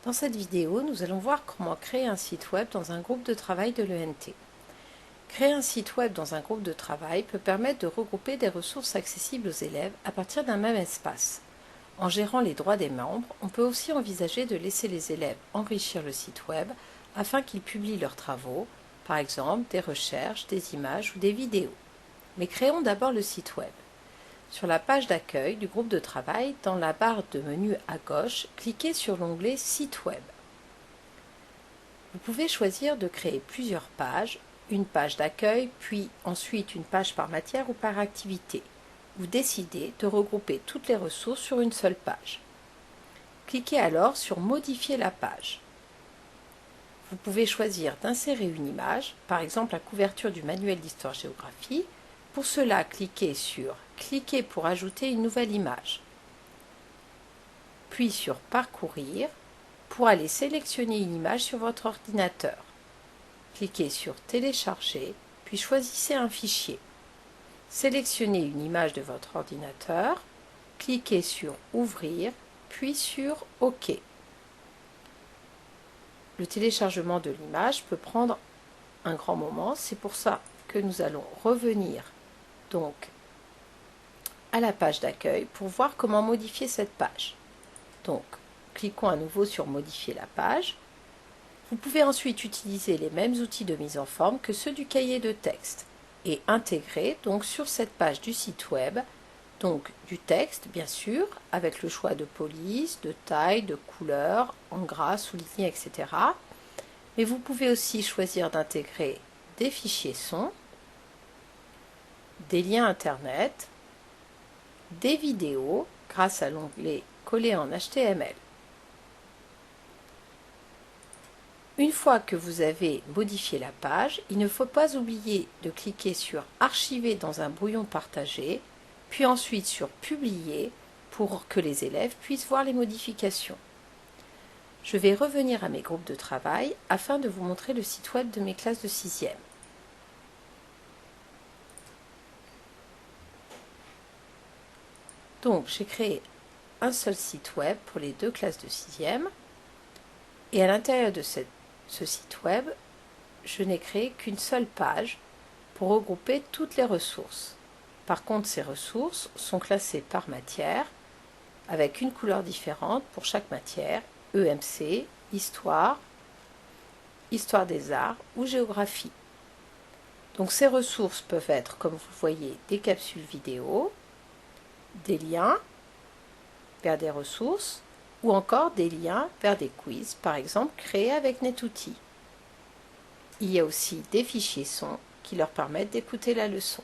Dans cette vidéo, nous allons voir comment créer un site web dans un groupe de travail de l'ENT. Créer un site web dans un groupe de travail peut permettre de regrouper des ressources accessibles aux élèves à partir d'un même espace. En gérant les droits des membres, on peut aussi envisager de laisser les élèves enrichir le site web afin qu'ils publient leurs travaux, par exemple des recherches, des images ou des vidéos. Mais créons d'abord le site web. Sur la page d'accueil du groupe de travail, dans la barre de menu à gauche, cliquez sur l'onglet Site web. Vous pouvez choisir de créer plusieurs pages, une page d'accueil, puis ensuite une page par matière ou par activité. Vous décidez de regrouper toutes les ressources sur une seule page. Cliquez alors sur Modifier la page. Vous pouvez choisir d'insérer une image, par exemple la couverture du manuel d'histoire-géographie. Pour cela, cliquez sur « Cliquez pour ajouter une nouvelle image », puis sur « Parcourir » pour aller sélectionner une image sur votre ordinateur. Cliquez sur « Télécharger », puis choisissez un fichier. Sélectionnez une image de votre ordinateur, cliquez sur « Ouvrir », puis sur « OK ». Le téléchargement de l'image peut prendre un grand moment, c'est pour ça que nous allons revenir donc à la page d'accueil pour voir comment modifier cette page. Donc, cliquons à nouveau sur Modifier la page. Vous pouvez ensuite utiliser les mêmes outils de mise en forme que ceux du cahier de texte et intégrer donc sur cette page du site web donc du texte bien sûr avec le choix de police, de taille, de couleur, en gras, souligné, etc. Mais vous pouvez aussi choisir d'intégrer des fichiers son, des liens internet, des vidéos grâce à l'onglet Coller en HTML. Une fois que vous avez modifié la page, il ne faut pas oublier de cliquer sur Archiver dans un brouillon partagé, puis ensuite sur Publier pour que les élèves puissent voir les modifications. Je vais revenir à mes groupes de travail afin de vous montrer le site web de mes classes de 6e. Donc, j'ai créé un seul site web pour les deux classes de 6e et à l'intérieur de ce site web, je n'ai créé qu'une seule page pour regrouper toutes les ressources. Par contre, ces ressources sont classées par matière avec une couleur différente pour chaque matière, EMC, Histoire, Histoire des arts ou Géographie. Donc ces ressources peuvent être, comme vous le voyez, des capsules vidéo, des liens vers des ressources ou encore des liens vers des quiz, par exemple créés avec NetOutils. Il y a aussi des fichiers son qui leur permettent d'écouter la leçon.